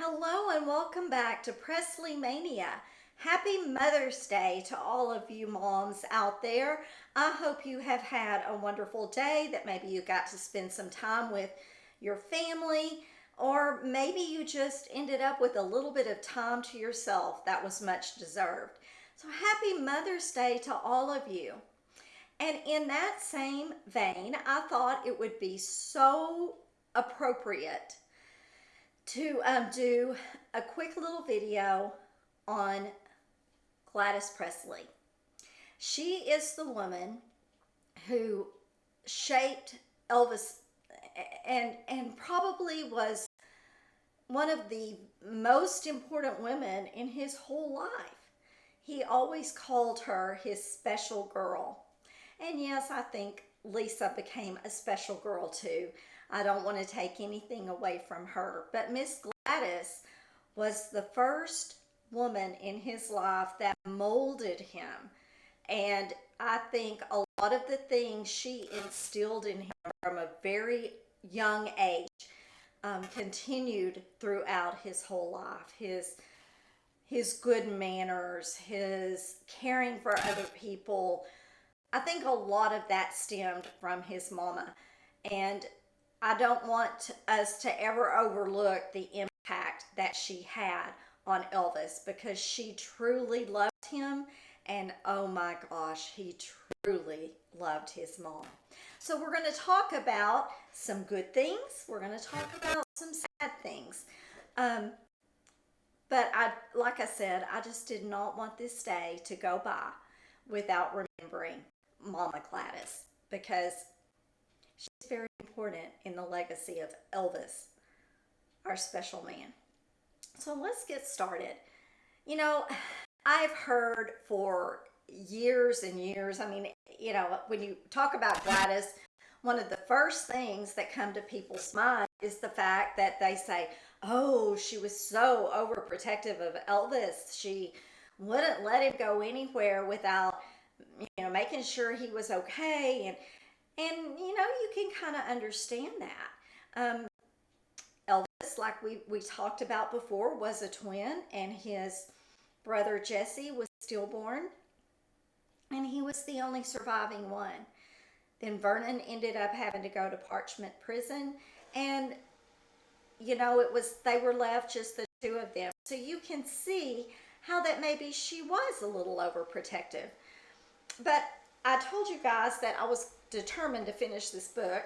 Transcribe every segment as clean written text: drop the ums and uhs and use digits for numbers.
Hello and welcome back to Presley Mania. Happy Mother's Day to all of you moms out there. I hope you have had a wonderful day, that maybe you got to spend some time with your family, or maybe you just ended up with a little bit of time to yourself. That was much deserved. So happy Mother's Day to all of you. And in that same vein, I thought it would be so appropriate to do a quick little video on Gladys Presley. She is the woman who shaped Elvis and probably was one of the most important women in his whole life. He always called her his special girl. And yes, I think Lisa became a special girl too. I don't want to take anything away from her, but Miss Gladys was the first woman in his life that molded him. And I think a lot of the things she instilled in him from a very young age continued throughout his whole life. His good manners, his caring for other people. I think a lot of that stemmed from his mama. And I don't want us to ever overlook the impact that she had on Elvis, because she truly loved him, and oh my gosh, he truly loved his mom. So we're going to talk about some good things. We're going to talk about some sad things. But like I said, I just did not want this day to go by without remembering Mama Gladys, because she's very important in the legacy of Elvis, our special man. So let's get started. You know, I've heard for years and years, when you talk about Gladys, one of the first things that come to people's mind is the fact that they say, oh, she was so overprotective of Elvis. She wouldn't let him go anywhere without, making sure he was okay. And you can kind of understand that. Elvis, like we talked about before, was a twin, and his brother Jesse was stillborn, and he was the only surviving one. Then Vernon ended up having to go to Parchment Prison, and they were left just the two of them. So you can see how that maybe she was a little overprotective. But I told you guys that I was determined to finish this book,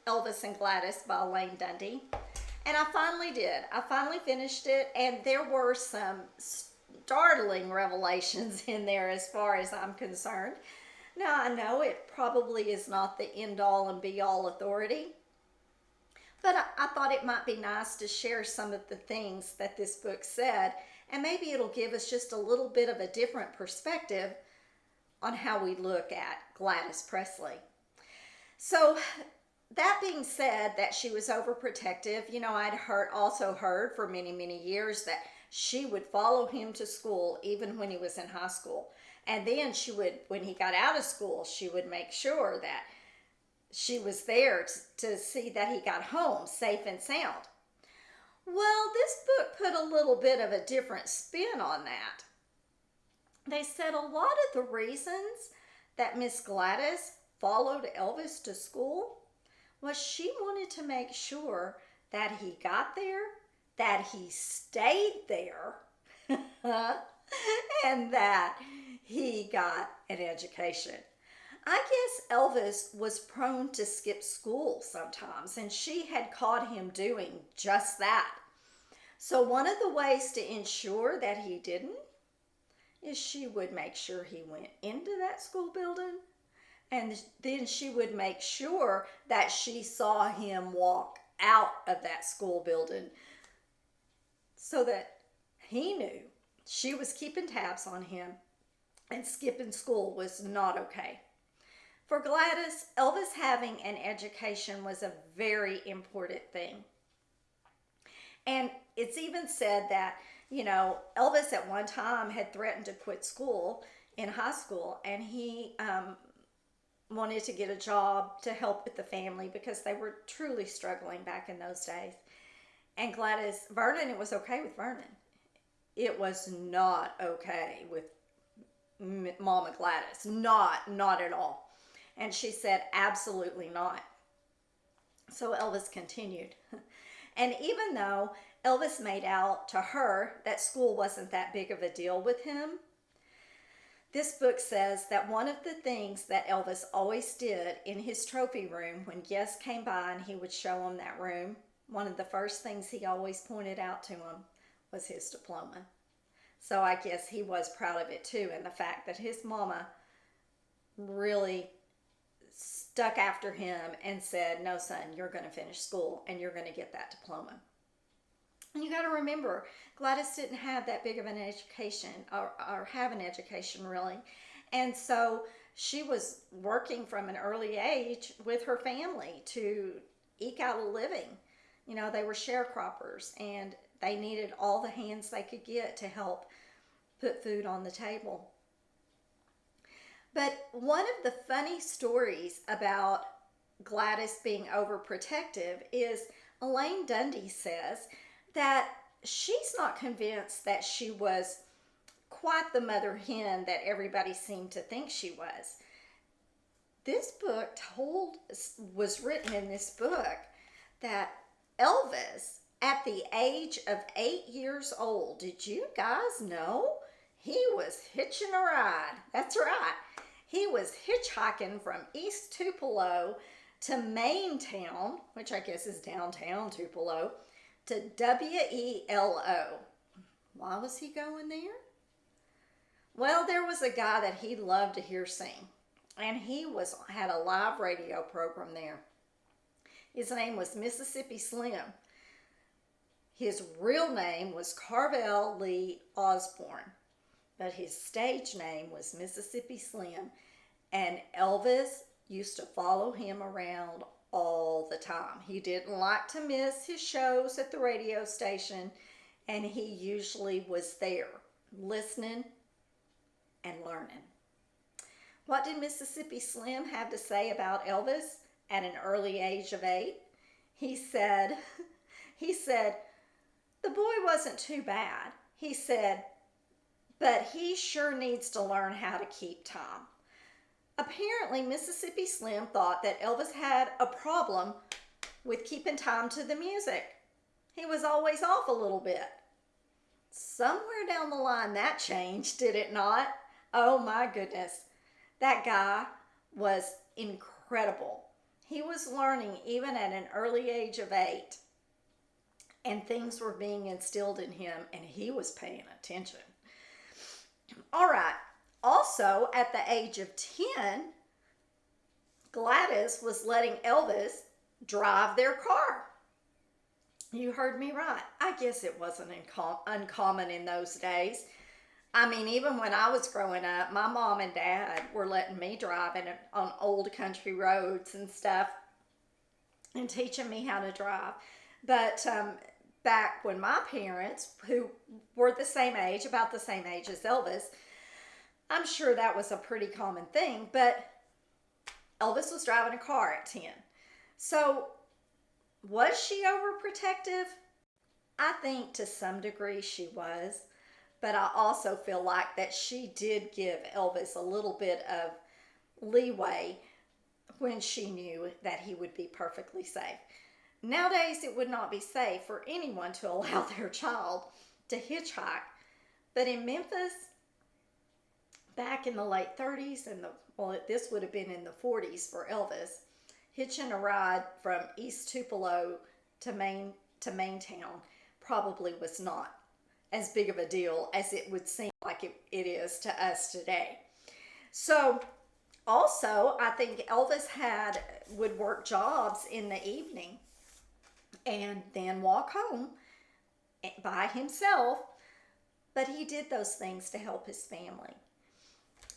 Elvis and Gladys by Elaine Dundee. And I finally did. I finally finished it, and there were some startling revelations in there as far as I'm concerned. Now, I know it probably is not the end-all and be-all authority, but I thought it might be nice to share some of the things that this book said, and maybe it'll give us just a little bit of a different perspective on how we look at Gladys Presley. So that being said, that she was overprotective, I'd also heard for many, many years that she would follow him to school even when he was in high school. And then she would, when he got out of school, she would make sure that she was there to see that he got home safe and sound. Well, this book put a little bit of a different spin on that. They said a lot of the reasons that Miss Gladys followed Elvis to school was she wanted to make sure that he got there, that he stayed there, and that he got an education. I guess Elvis was prone to skip school sometimes, and she had caught him doing just that. So one of the ways to ensure that he didn't is she would make sure he went into that school building, and then she would make sure that she saw him walk out of that school building, so that he knew she was keeping tabs on him, and skipping school was not okay. For Gladys, Elvis having an education was a very important thing. And it's even said that Elvis at one time had threatened to quit school in high school, and he wanted to get a job to help with the family because they were truly struggling back in those days. And Vernon, it was okay with Vernon. It was not okay with Mama Gladys. Not at all. And she said, absolutely not. So Elvis continued. And even though Elvis made out to her that school wasn't that big of a deal with him, this book says that one of the things that Elvis always did in his trophy room when guests came by and he would show them that room, one of the first things he always pointed out to them was his diploma. So I guess he was proud of it too, and the fact that his mama really stuck after him and said, no, son, you're going to finish school and you're going to get that diploma. And you got to remember, Gladys didn't have that big of an education or have an education really. And so she was working from an early age with her family to eke out a living. You know, they were sharecroppers and they needed all the hands they could get to help put food on the table. But one of the funny stories about Gladys being overprotective is Elaine Dundee says that she's not convinced that she was quite the mother hen that everybody seemed to think she was. This book was written in this book that Elvis, at the age of 8 years old, did you guys know he was hitching a ride? That's right. He was hitchhiking from East Tupelo to Maintown, which I guess is downtown Tupelo, to WELO. Why was he going there? Well, there was a guy that he loved to hear sing, and he had a live radio program there. His name was Mississippi Slim. His real name was Carvel Lee Osborne, but his stage name was Mississippi Slim, and Elvis used to follow him around all the time. He didn't like to miss his shows at the radio station, and he usually was there listening and learning. What did Mississippi Slim have to say about Elvis at an early age of 8? He said, the boy wasn't too bad. He said, but he sure needs to learn how to keep time. Apparently, Mississippi Slim thought that Elvis had a problem with keeping time to the music. He was always off a little bit. Somewhere down the line that changed, did it not? Oh my goodness. That guy was incredible. He was learning even at an early age of 8. And things were being instilled in him, and he was paying attention. All right. Also, at the age of 10, Gladys was letting Elvis drive their car. You heard me right. I guess it wasn't uncommon in those days. I mean, even when I was growing up, my mom and dad were letting me drive on old country roads and stuff and teaching me how to drive. But back when my parents, who were the same age, about the same age as Elvis, I'm sure that was a pretty common thing, but Elvis was driving a car at 10. So was she overprotective? I think to some degree she was, but I also feel like that she did give Elvis a little bit of leeway when she knew that he would be perfectly safe. Nowadays, it would not be safe for anyone to allow their child to hitchhike, but in Memphis, back in the late 30s, this would have been in the 40s for Elvis, hitching a ride from East Tupelo to Maintown probably was not as big of a deal as it would seem like it is to us today. So also, I think Elvis would work jobs in the evening and then walk home by himself, but he did those things to help his family.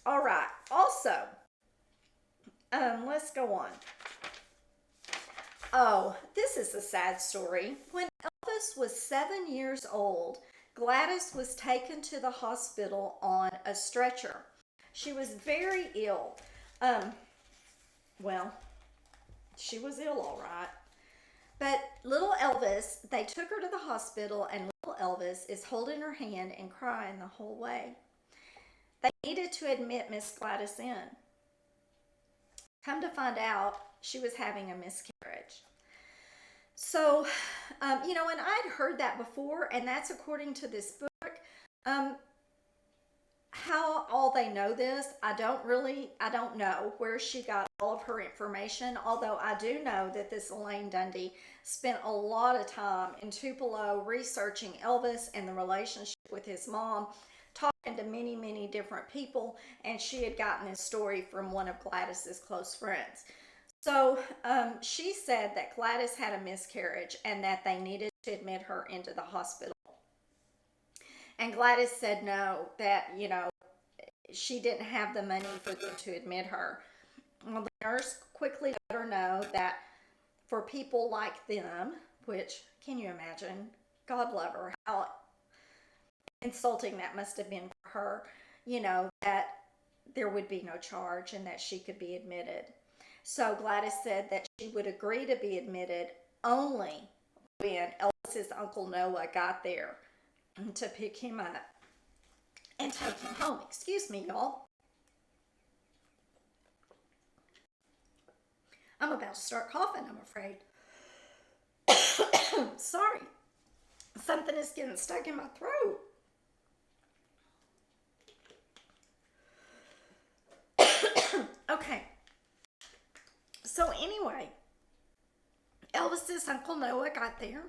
All right, also, let's go on. Oh, this is a sad story. When Elvis was 7 years old, Gladys was taken to the hospital on a stretcher. She was very ill. She was ill, all right. But little Elvis, they took her to the hospital, and little Elvis is holding her hand and crying the whole way. They needed to admit Miss Gladys in. Come to find out, she was having a miscarriage. So, and I'd heard that before, and that's according to this book. Um, how all they know this, I don't know where she got all of her information, although I do know that this Elaine Dundee spent a lot of time in Tupelo researching Elvis and the relationship with his mom, talking to many, many different people, and she had gotten this story from one of Gladys's close friends. So she said that Gladys had a miscarriage and that they needed to admit her into the hospital. And Gladys said no, that, she didn't have the money for them to admit her. Well, the nurse quickly let her know that for people like them, which, can you imagine? God love her, how insulting that must have been for her, that there would be no charge and that she could be admitted. So Gladys said that she would agree to be admitted only when Elvis's Uncle Noah got there to pick him up and take him home. Excuse me, y'all. I'm about to start coughing, I'm afraid. Sorry. Something is getting stuck in my throat. Okay. So anyway, Elvis's Uncle Noah got there.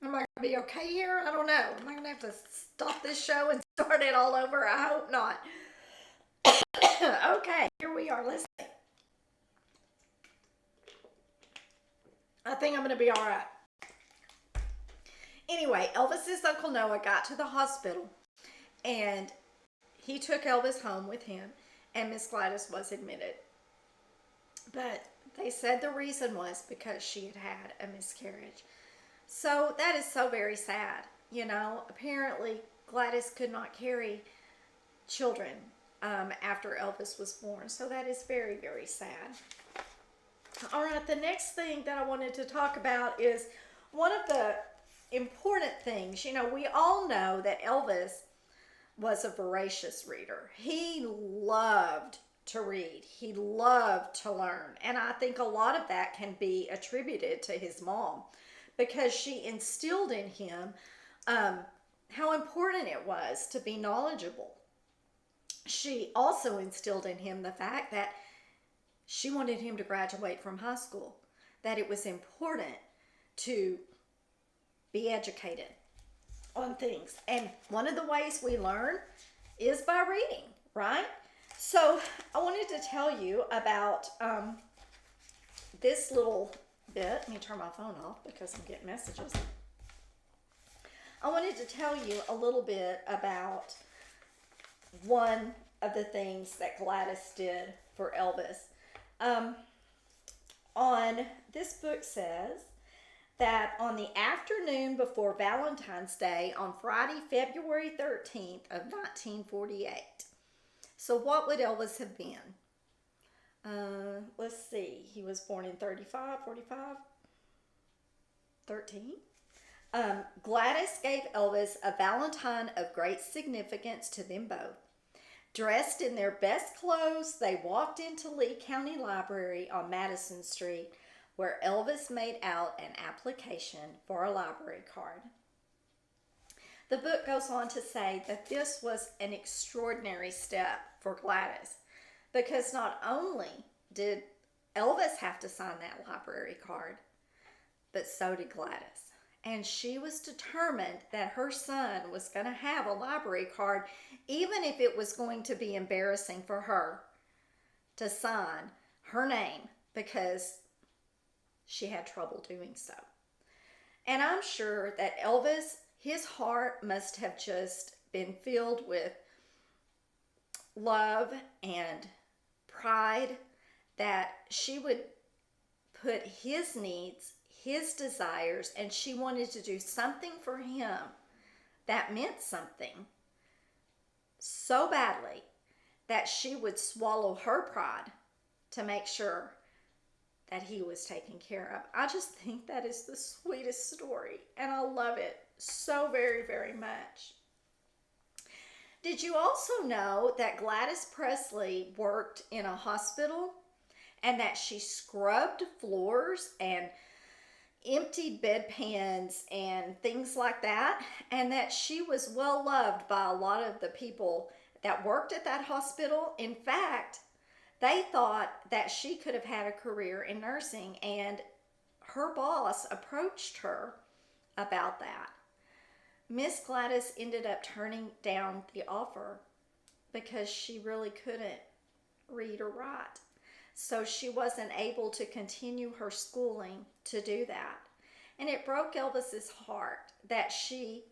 Am I going to be okay here? I don't know. Am I going to have to stop this show and start it all over? I hope not. Okay, here we are. Listen. I think I'm going to be all right. Anyway, Elvis's Uncle Noah got to the hospital, and he took Elvis home with him, and Miss Gladys was admitted. But they said the reason was because she had had a miscarriage. So that is so very sad. Apparently Gladys could not carry children after Elvis was born. So that is very, very sad. All right, the next thing that I wanted to talk about is one of the important things. We all know that Elvis was a voracious reader. He loved to read. He loved to learn. And I think a lot of that can be attributed to his mom, because she instilled in him how important it was to be knowledgeable. She also instilled in him the fact that she wanted him to graduate from high school, that it was important to be educated on things. And one of the ways we learn is by reading, right? So I wanted to tell you about this little bit. Let me turn my phone off because I'm getting messages. I wanted to tell you a little bit about one of the things that Gladys did for Elvis. This book says that on the afternoon before Valentine's Day on Friday, February 13th of 1948. So what would Elvis have been? Let's see. He was born in 35, 45, 13. Gladys gave Elvis a Valentine of great significance to them both. Dressed in their best clothes, they walked into Lee County Library on Madison Street, where Elvis made out an application for a library card. The book goes on to say that this was an extraordinary step for Gladys, because not only did Elvis have to sign that library card, but so did Gladys. And she was determined that her son was going to have a library card, even if it was going to be embarrassing for her to sign her name, because she had trouble doing so. And I'm sure that Elvis, his heart must have just been filled with love and pride that she would put his needs, his desires, and she wanted to do something for him that meant something so badly that she would swallow her pride to make sure that he was taken care of. I just think that is the sweetest story, and I love it so very, very much. Did you also know that Gladys Presley worked in a hospital and that she scrubbed floors and emptied bedpans and things like that, and that she was well loved by a lot of the people that worked at that hospital? In fact, they thought that she could have had a career in nursing, and her boss approached her about that. Miss Gladys ended up turning down the offer because she really couldn't read or write. So she wasn't able to continue her schooling to do that. And it broke Elvis's heart that she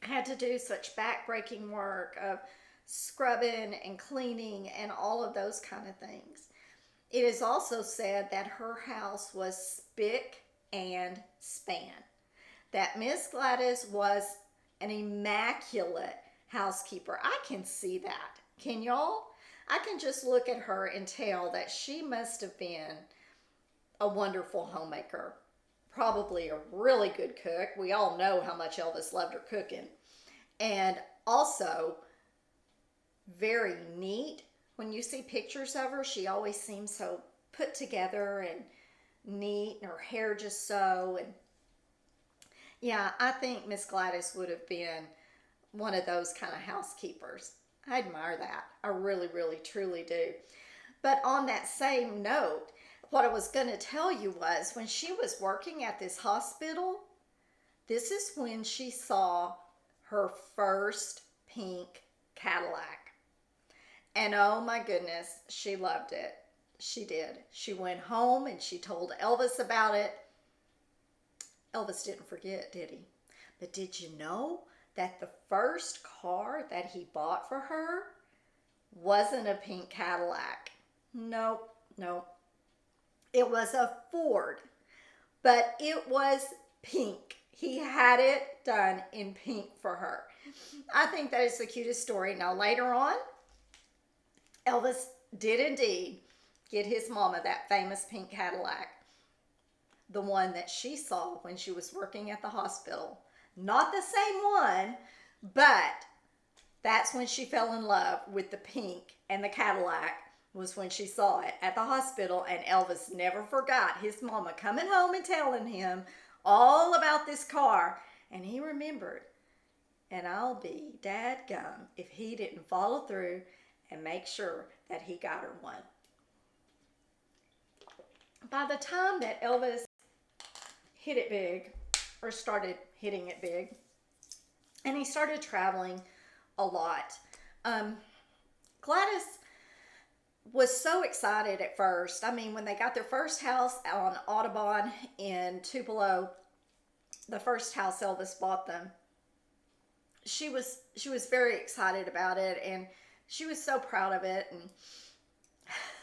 had to do such backbreaking work of scrubbing and cleaning and all of those kind of things. It is also said that her house was spick and span, that Miss Gladys was an immaculate housekeeper. I can see that. Can y'all? I can just look at her and tell that she must have been a wonderful homemaker, probably a really good cook. We all know how much Elvis loved her cooking. And also very neat. When you see pictures of her, she always seems so put together and neat, and her hair just so. And yeah, I think Miss Gladys would have been one of those kind of housekeepers. I admire that. I really, really, truly do. But on that same note, what I was going to tell you was when she was working at this hospital, this is when she saw her first pink Cadillac. And oh my goodness, she loved it. She did. She went home and she told Elvis about it. Elvis didn't forget, did he? But did you know that the first car that he bought for her wasn't a pink Cadillac? Nope, nope. It was a Ford, but it was pink. He had it done in pink for her. I think that is the cutest story. Now, later on, Elvis did indeed get his mama that famous pink Cadillac, the one that she saw when she was working at the hospital. Not the same one, but that's when she fell in love with the pink, and the Cadillac was when she saw it at the hospital. And Elvis never forgot his mama coming home and telling him all about this car, and he remembered. And I'll be dadgum if he didn't follow through and make sure that he got her one. By the time that Elvis hit it big, or started hitting it big, and he started traveling a lot, Gladys was so excited at first. I mean, when they got their first house on Audubon in Tupelo, the first house Elvis bought them, she was very excited about it, and she was so proud of it.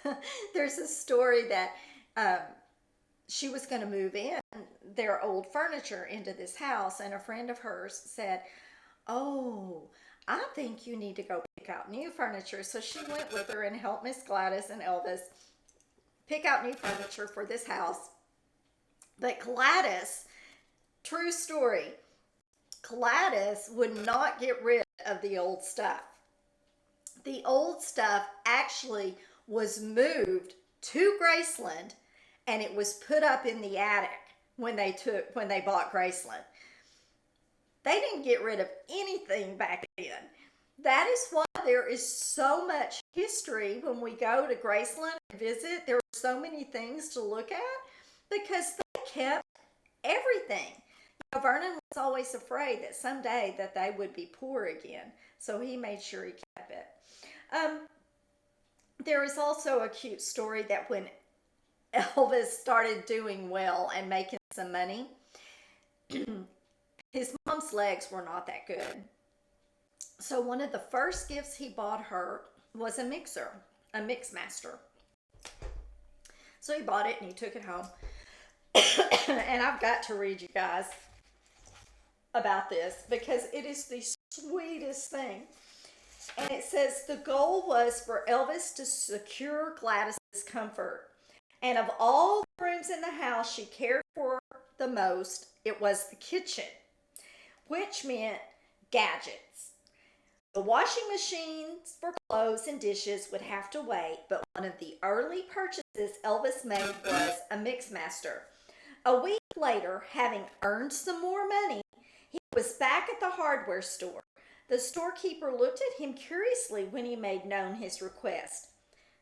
And there's a story that she was going to move in their old furniture into this house, and a friend of hers said, "Oh, I think you need to go pick out new furniture." So she went with her and helped Miss Gladys and Elvis pick out new furniture for this house. But Gladys, true story, Gladys would not get rid of the old stuff. The old stuff actually was moved to Graceland, and it was put up in the attic when they bought Graceland. They didn't get rid of anything back then. That is why there is so much history when we go to Graceland and visit. There are so many things to look at because they kept everything. You know, Vernon was always afraid that someday that they would be poor again, so he made sure he kept it. There is also a cute story that when Elvis started doing well and making some money, his mom's legs were not that good. So one of the first gifts he bought her was a mixer, a Mixmaster. So he bought it and he took it home. And I've got to read you guys about this because it is the sweetest thing. And it says the goal was for Elvis to secure Gladys's comfort And of all the rooms in the house she cared for the most, it was the kitchen, which meant gadgets. The washing machines for clothes and dishes would have to wait, but one of the early purchases Elvis made was a Mixmaster. A week later, having earned some more money, he was back at the hardware store. The storekeeper looked at him curiously when he made known his request.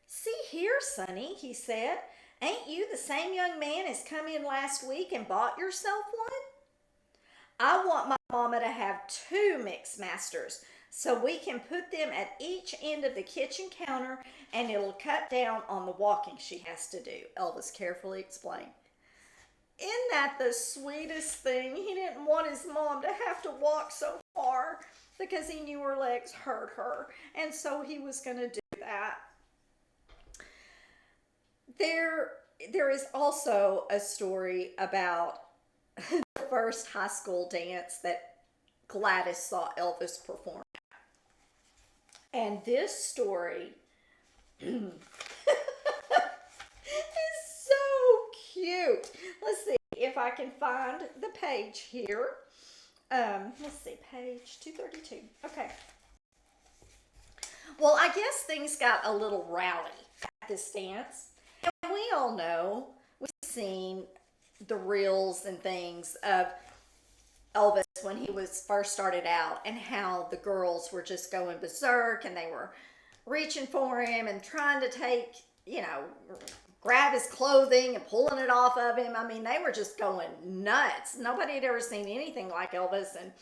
"See here, Sonny," he said, "ain't you the same young man as come in last week and bought yourself one? I want my mama to have two Mixmasters so we can put them at each end of the kitchen counter and it'll cut down on the walking she has to do," Elvis carefully explained. Isn't that the sweetest thing? He didn't want his mom to have to walk so far because he knew her legs hurt her, and so he was going to do that. There is also a story about the first high school dance that Gladys saw Elvis perform. And this story is so cute. Let's see if I can find the page here. Let's see, page 232. Okay. Well, I guess things got a little rowdy at this dance. And we all know, we've seen the reels and things of Elvis when he was first started out and how the girls were just going berserk and they were reaching for him and trying to take, grab his clothing and pulling it off of him. I mean, they were just going nuts. Nobody had ever seen anything like Elvis, and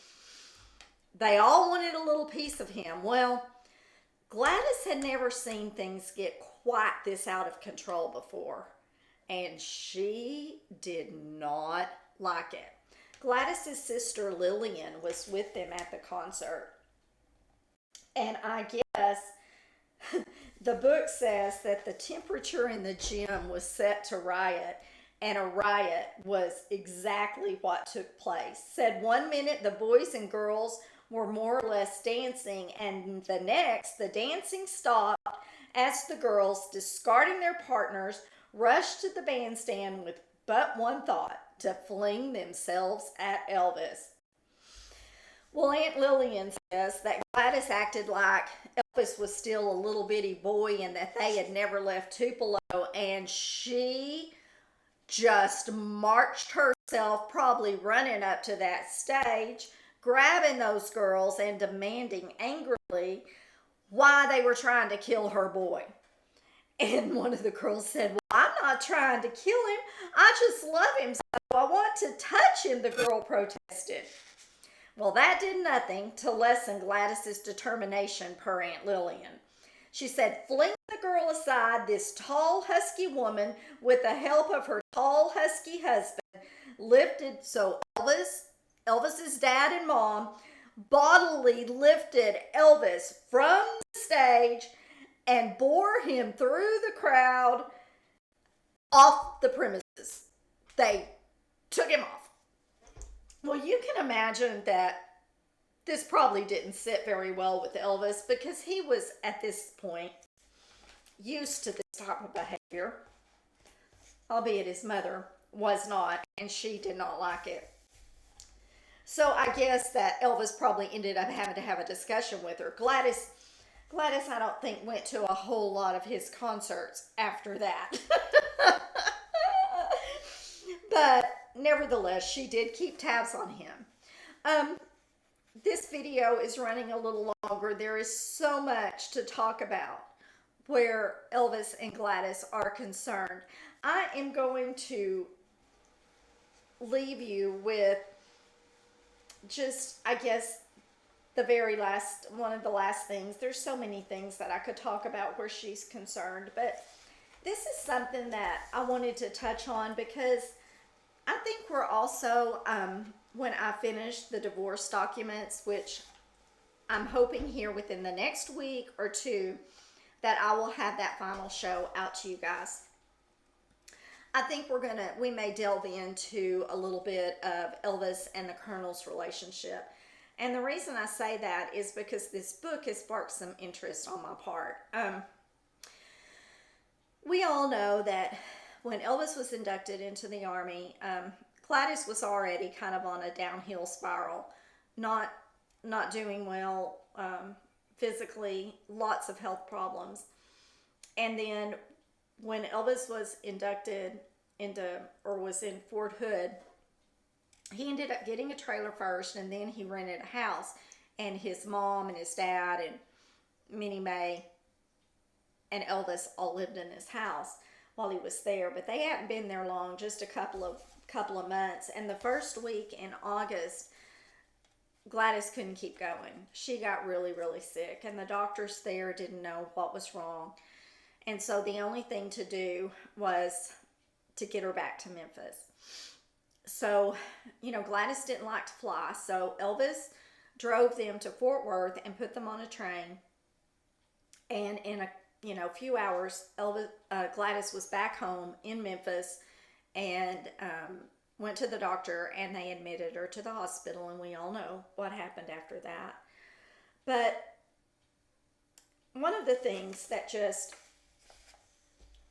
they all wanted a little piece of him. Well, Gladys had never seen things get quite this out of control before, and she did not like it. Gladys's sister Lillian was with them at the concert, and I guess the book says that the temperature in the gym was set to riot, and a riot was exactly what took place. Said 1 minute the boys and girls were more or less dancing, and the next the dancing stopped as the girls, discarding their partners, rushed to the bandstand with but one thought: to fling themselves at Elvis. Well, Aunt Lillian says that Gladys acted like Elvis was still a little bitty boy and that they had never left Tupelo, and she just marched herself, probably running up to that stage, grabbing those girls and demanding angrily why they were trying to kill her boy. And one of the girls said, "Well, I'm not trying to kill him. I just love him, so I want to touch him," the girl protested. Well, that did nothing to lessen Gladys's determination, per Aunt Lillian. She said, "Fling the girl aside, this tall, husky woman, with the help of her tall, husky husband, lifted," so Elvis's dad and mom, bodily lifted Elvis from the stage and bore him through the crowd off the premises. They took him off. Well, you can imagine that this probably didn't sit very well with Elvis because he was, at this point, used to this type of behavior, albeit his mother was not, and she did not like it. So I guess that Elvis probably ended up having to have a discussion with her. Gladys, I don't think, went to a whole lot of his concerts after that. But nevertheless, she did keep tabs on him. This video is running a little longer. There is so much to talk about where Elvis and Gladys are concerned. I am going to leave you with just, I guess, one of the last things. There's so many things that I could talk about where she's concerned, but this is something that I wanted to touch on because I think we're also, when I finish the divorce documents, which I'm hoping here within the next week or two, that I will have that final show out to you guys. I think we may delve into a little bit of Elvis and the Colonel's relationship. And the reason I say that is because this book has sparked some interest on my part. We all know that when Elvis was inducted into the Army, Gladys was already kind of on a downhill spiral, not not doing well physically, lots of health problems. And then when Elvis was inducted into, or was in Fort Hood, he ended up getting a trailer first, and then he rented a house. And his mom and his dad and Minnie Mae and Elvis all lived in this house while he was there. But they hadn't been there long, just a couple of months. And the first week in August, Gladys couldn't keep going. She got really, really sick, and the doctors there didn't know what was wrong. And so the only thing to do was to get her back to Memphis. So, Gladys didn't like to fly, so Elvis drove them to Fort Worth and put them on a train. And in a few hours, Gladys was back home in Memphis, and went to the doctor, and they admitted her to the hospital, and we all know what happened after that. But one of the things that just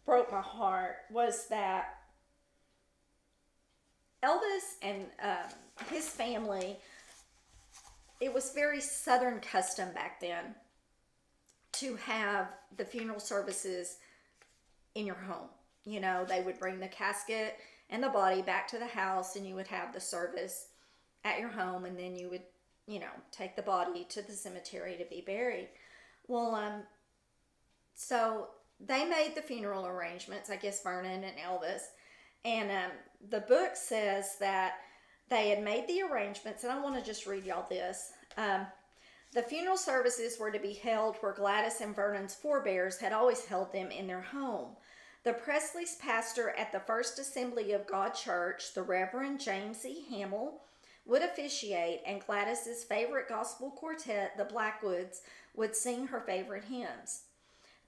broke my heart was that Elvis and his family, it was very Southern custom back then to have the funeral services in your home. They would bring the casket and the body back to the house, and you would have the service at your home, and then you would, take the body to the cemetery to be buried. Well, so they made the funeral arrangements, I guess Vernon and Elvis, and the book says that they had made the arrangements, and I want to just read y'all this. The funeral services were to be held where Gladys and Vernon's forebears had always held them, in their home. The Presleys' pastor at the First Assembly of God Church, the Reverend James E. Hamill, would officiate, and Gladys's favorite gospel quartet, the Blackwoods, would sing her favorite hymns.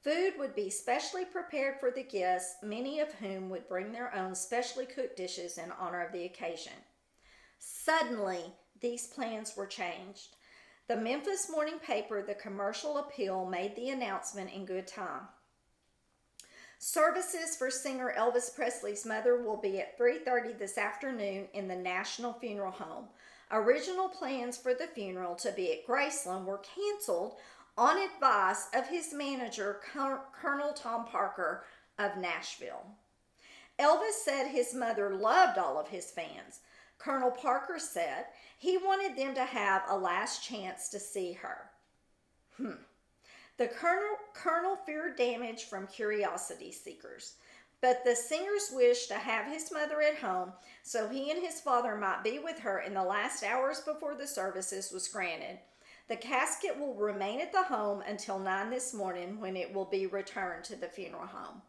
Food would be specially prepared for the guests, many of whom would bring their own specially cooked dishes in honor of the occasion. Suddenly, these plans were changed. The Memphis morning paper, the Commercial Appeal, made the announcement in good time. Services for singer Elvis Presley's mother will be at 3:30 this afternoon in the National Funeral Home. Original plans for the funeral to be at Graceland were canceled on advice of his manager, Colonel Tom Parker of Nashville. Elvis said his mother loved all of his fans. Colonel Parker said he wanted them to have a last chance to see her. The colonel feared damage from curiosity seekers, but the singer's wish to have his mother at home so he and his father might be with her in the last hours before the services was granted. The casket will remain at the home until 9 this morning, when it will be returned to the funeral home.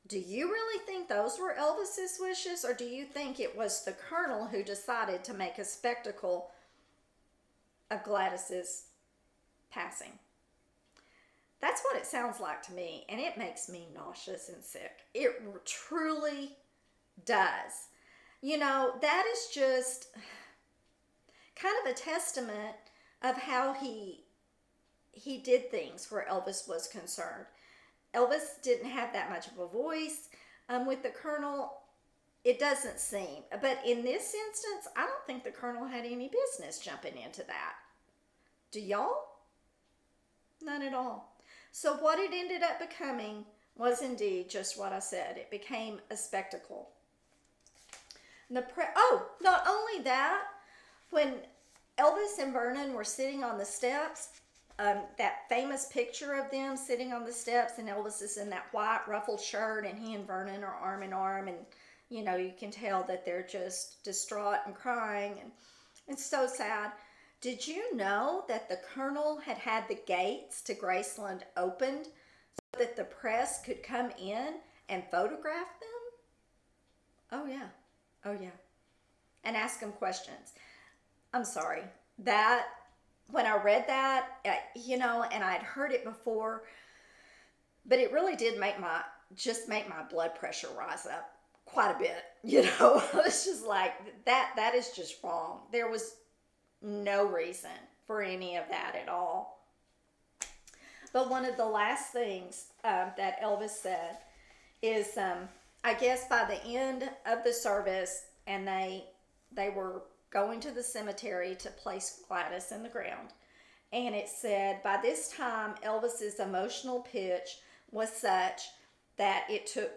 Do you really think those were Elvis's wishes, or do you think it was the colonel who decided to make a spectacle of Gladys's passing? That's what it sounds like to me, and it makes me nauseous and sick. It truly does. That is just kind of a testament of how he did things where Elvis was concerned. Elvis didn't have that much of a voice with the colonel. It doesn't seem. But in this instance, I don't think the colonel had any business jumping into that. Do y'all? None at all. So what it ended up becoming was indeed just what I said. It became a spectacle. Not only that, when Elvis and Vernon were sitting on the steps, that famous picture of them sitting on the steps, and Elvis is in that white ruffled shirt, and he and Vernon are arm in arm, and you can tell that they're just distraught and crying, and it's so sad. Did you know that the colonel had the gates to Graceland opened so that the press could come in and photograph them? Oh yeah, and ask them questions. I'm sorry, that when I read that, and I'd heard it before, but it really did make my blood pressure rise up quite a bit. I was just like, that is just wrong. There was no reason for any of that at all. But one of the last things that Elvis said is I guess by the end of the service, and they were going to the cemetery to place Gladys in the ground. And it said by this time Elvis's emotional pitch was such that it took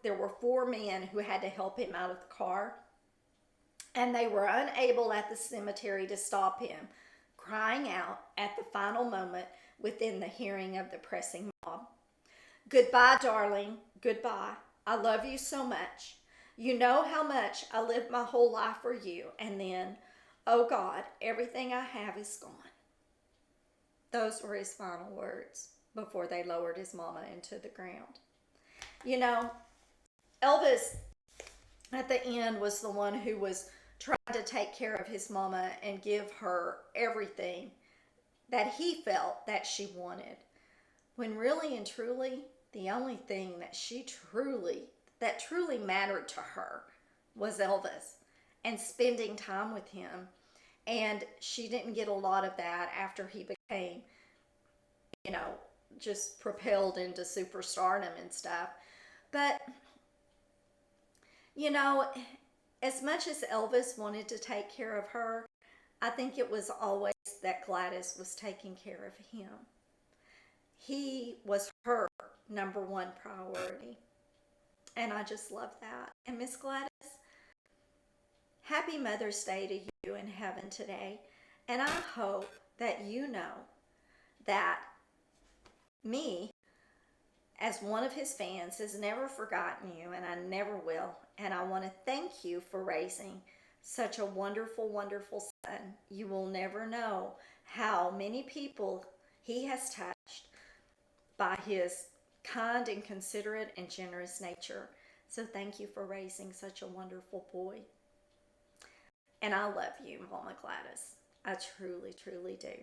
there were four men who had to help him out of the car, and they were unable at the cemetery to stop him crying out at the final moment within the hearing of the pressing mob. Goodbye, darling. Goodbye. I love you so much. You know how much I lived my whole life for you. And then, oh God, everything I have is gone. Those were his final words before they lowered his mama into the ground. You know, Elvis at the end was the one who was trying to take care of his mama and give her everything that he felt that she wanted. When really and truly, the only thing that truly mattered to her was Elvis and spending time with him. And she didn't get a lot of that after he became, you know, just propelled into superstardom and stuff. But, you know, as much as Elvis wanted to take care of her, I think it was always that Gladys was taking care of him. He was her number one priority. And I just love that. And Miss Gladys, happy Mother's Day to you in heaven today. And I hope that you know that me, as one of his fans, has never forgotten you, and I never will. And I want to thank you for raising such a wonderful, wonderful son. You will never know how many people he has touched by his kind and considerate and generous nature. So thank you for raising such a wonderful boy. And I love you, Mama Gladys. I truly, truly do.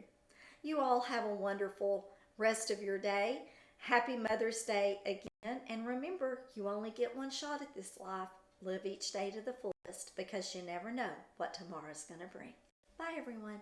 You all have a wonderful rest of your day. Happy Mother's Day again. And remember, you only get one shot at this life. Live each day to the fullest, because you never know what tomorrow's going to bring. Bye, everyone.